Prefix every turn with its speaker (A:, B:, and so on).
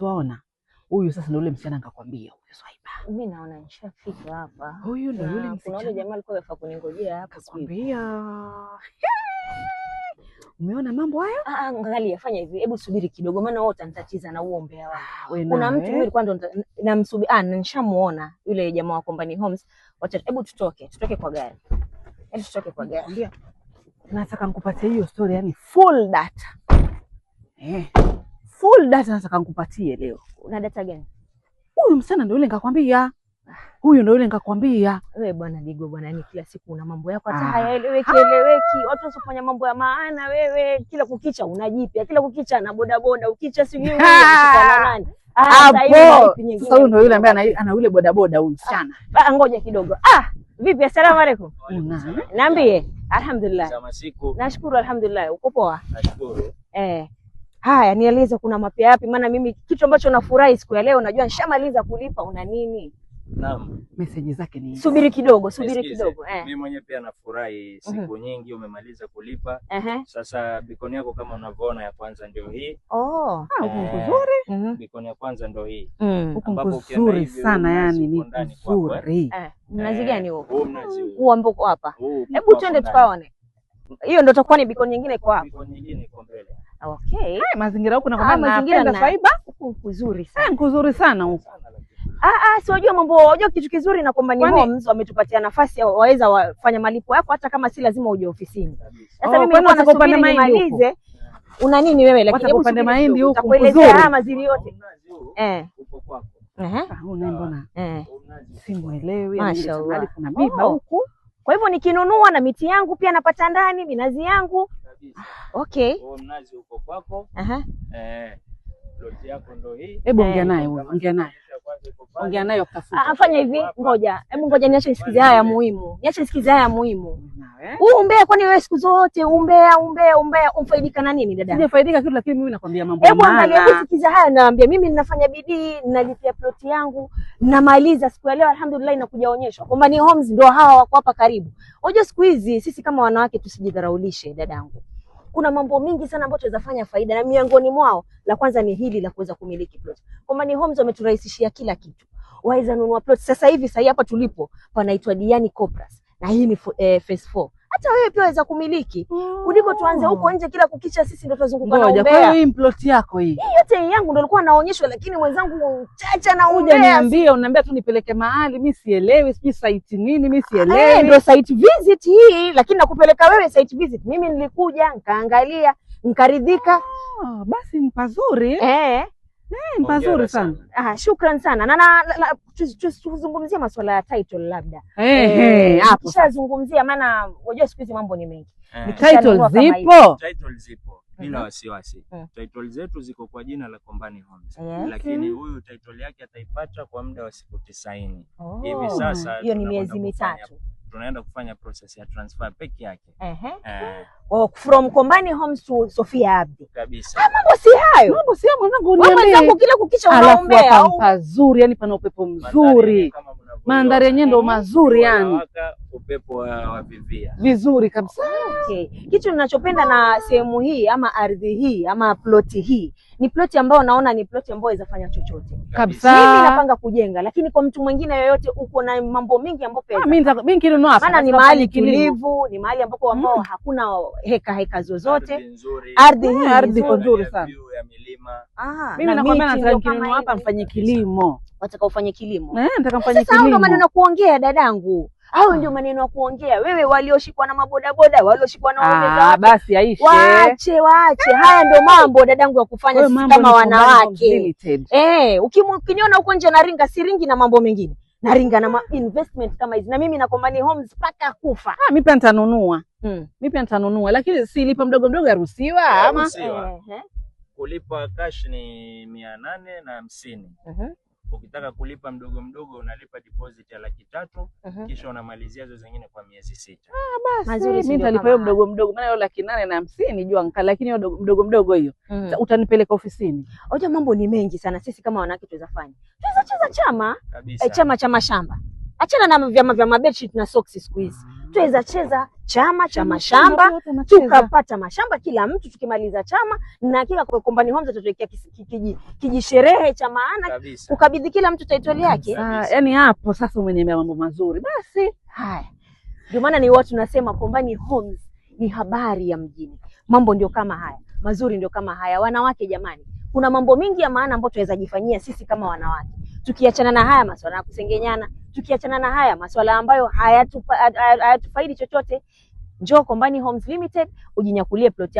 A: Tuona. Huyu sasa ndio yule msichana nikakwambia huyo Swaiba.
B: Mimi naona nishafika hapa.
A: Huyu ndio yule
B: msichana. Kuna yule jamaa alikuwa afa kuningojea hapa
A: kwambia. Umeona mambo hayo?
B: Angalia, fanya hivi. Hebu subiri kidogo maana wewe utanitatiza na uombea wako. Kuna mtu mimi nilikuwa ndo namsubiri. Nishamuona yule jamaa wa Company Homes. Wacha hebu tutoke kwa gari. Hebu tutoke kwa gari.
A: Ndio. Nataka nikupatie hiyo story yani full data. Full data nataka nikupatie leo.
B: Una data gani?
A: Huyu msichana ndio yule nikakwambia. Huyu ndio yule nikakwambia.
B: Wewe bwana Digo bwana, ni kila siku una mambo yako hata hayaeleweki. Watu wasifanya mambo ya maana, wewe kila kukicha unajipia, kila kukicha na bodaboda, ukicha sijui unashikana nani.
A: Sasa huyu ndio yule ambaye ana yule bodaboda huyu msichana.
B: Ngoja kidogo. Vipi, asalamu alaykum. Niambie. Alhamdulillah. Nashukuru alhamdulillah. Uko poa?
C: Nashukuru.
B: Haya, nieleze kuna mapya yapi maana mimi kitu ambacho nafurahi siku ya leo najua nishamaliza kulipa. Una nini?
C: Naam.
A: Message zake ni
B: subiri kidogo.
C: Mimi mwenyewe pia nafurahi siku nyingi umemaliza kulipa. Sasa beacon yako kama unavyoona ya kwanza ndio hii.
A: Huko nzuri.
C: Beacon ya kwanza ndio hii.
A: Huko nzuri sana yani ni nzuri.
B: Mnazi gani huo?
C: Huo mnazi huo.
B: Huo ambao hapa. Hebu twende tukaone. Hiyo ndio itakuwa ni beacon nyingine iko hapa.
C: Beacon nyingine iko mbele.
B: Okay.
A: Mazingira huko nakwambia napenda Swaiba.
B: Huko nzuri sana.
A: Nzuri sana huko.
B: Si wajua mambo, wajua kitu kizuri na Company Homes wametupatia nafasi waweza wafanya malipo yako hata kama si lazima uje ofisini. Sasa mimi nilikuwa nasubiri nimalize. Una nini wewe lakini
A: hebu upande mahindi huko
B: utakuelezea mazili yote.
C: Uko kwako.
A: Mbona? Simuelewi
B: yani
A: kuna miba huko.
B: Kwa hivyo nikinunua na miti yangu pia napata ndani minazi yangu. Okay.
C: Mnazi uko kwako. Plot yako ndio hii.
A: Hebu ongea naye huyo, ongea naye utafuta.
B: Fanya hivi, ngoja niache nisikize haya muhimu. Umbea kwani wewe siku zote umbea umfaidika na nini dada?
A: Sijafaidika kitu lakini mimi nakwambia mambo ya maana.
B: Hebu angalia sikiza haya naambia mimi ninafanya bidii, ninalipia plot yangu, namaliza siku ya leo alhamdulillah inakuja onyesho. Company Homes ndio hawa wako hapa karibu. Unajua siku hizi sisi kama wanawake tusijidharaulishe dadangu. Kuna mambo mingi sana ambayo tunaweza fanya faida na miongoni mwao la kwanza ni hili la kuweza kumiliki plot. Company Homes wameturahisishia kila kitu. Waweza nunua plot sasa hivi hapa tulipo panaitwa Diani Corpus na hii ni phase 4. Hata wewe pia waweza kumiliki. Kuliko tuanze huko nje kila kukicha sisi ndio tuzunguka na umbea.
A: Kwa hiyo hii plot yako hii.
B: Hii yote yangu ndio alikuwa naonyeshwa lakini mwenzangu chacha na umbea.
A: Unaniambia tu nipeleke mahali mimi sielewi sijui site nini mimi sielewi.
B: Ndio site visit hii lakini nakupeleka wewe site visit. Mimi nilikuja nikaangalia nikaridhika.
A: Basi ni pazuri. Ni pazuri sana.
B: Shukran sana. Na tuzungumzie masuala ya title labda.
A: Hapo.
B: Tushazungumzia maana unajua siku hizi mambo ni mengi.
A: Title zipo.
C: Title zipo. Bila wasiwasi. Title zetu ziko kwa jina la Company Homes. Lakini huyu title yake ataipata kwa muda wa siku 90. Hivi sasa
B: hiyo ni miezi mitatu.
C: Tunaenda kufanya process ya transfer peke yake.
B: From Company Homes to Sofia Abdi.
C: Kabisa.
B: Mambo si hayo.
A: Mambo si mwanangu
B: niambie. Kila kukicha unaombea
A: au pazuri yani pana upepo mzuri. Mandhari yenyewe ndo mazuri yani.
C: Upepo wa vivia.
A: Vizuri kabisa.
B: Okay. Kitu ninachopenda na sehemu hii ama ardhi hii ama ploti hii ni ploti ambayo naona ni ploti ambayo inaweza fanya chochote.
A: Kabisa.
B: Mimi napanga kujenga lakini kwa mtu mwingine yoyote uko na mambo mingi ambapo
A: mimi nikinunua hapa.
B: Maana ni mahali tulivu, ni mahali ambapo hakuna heka zozote. Ardhi hii
A: ardhi nzuri sana.
C: Ya milima.
A: Mimi nakwambia nataka nikinunua hapa mfanye kilimo.
B: Wataka ufanye kilimo.
A: Nataka mfanye kilimo.
B: Sasa ndio maneno kuongea dadangu. Hao ndio maneno ya kuongea. Wewe walioshikwa na mabodaboda, walioshikwa na waume za
A: basi aishe.
B: Waache. Haya ndio mambo dadangu ya kufanya sisi kama wanawake. Ukiniona huko nje na ringa siringi na mambo mengine. Na ringa na investment kama hizi. Na mimi na Company Homes paka kufa.
A: Mimi pia nitanunua. Mimi pia nitanunua lakini silipa mdogo yaruhusiwa ama
C: kulipa cash ni 850. Ukitaka kulipa mdogo unalipa deposit ya 300,000 kisha unamalizia hizo zingine kwa miezi 6.
A: Basi mimi nitalipa hiyo mdogo maana hiyo 850 jua lakini hiyo mdogo hiyo utanipeleka ofisini.
B: Unajua mambo ni mengi sana sisi kama wanawake tunaweza fanya. Tunaweza cheza chama cha mashamba. Achana na vyama vya bedsheet na socks siku hizi. tuweza cheza chama cha mashamba, tukapata mashamba kila mtu, tukimaliza chama na hakika kwa Kombani Homes tutawekea kijisherehe cha maana, kukabidhi kila mtu title yake.
A: Yani hapo sasa umeniambia mambo mazuri. Basi
B: haya ndio maana ni watu nasema Kombani Homes ni habari ya mjini. Mambo ndio kama haya mazuri, ndio kama haya. Wanawake jamani, kuna mambo mingi ya maana ambayo tunaweza jifanyia sisi kama wanawake, tukiachana na haya masuala ya kusengenyana, tukiachana na haya masuala ambayo hayatufaidi chochote. Njoo Kombani Homes Limited ujinyakulie plot yako.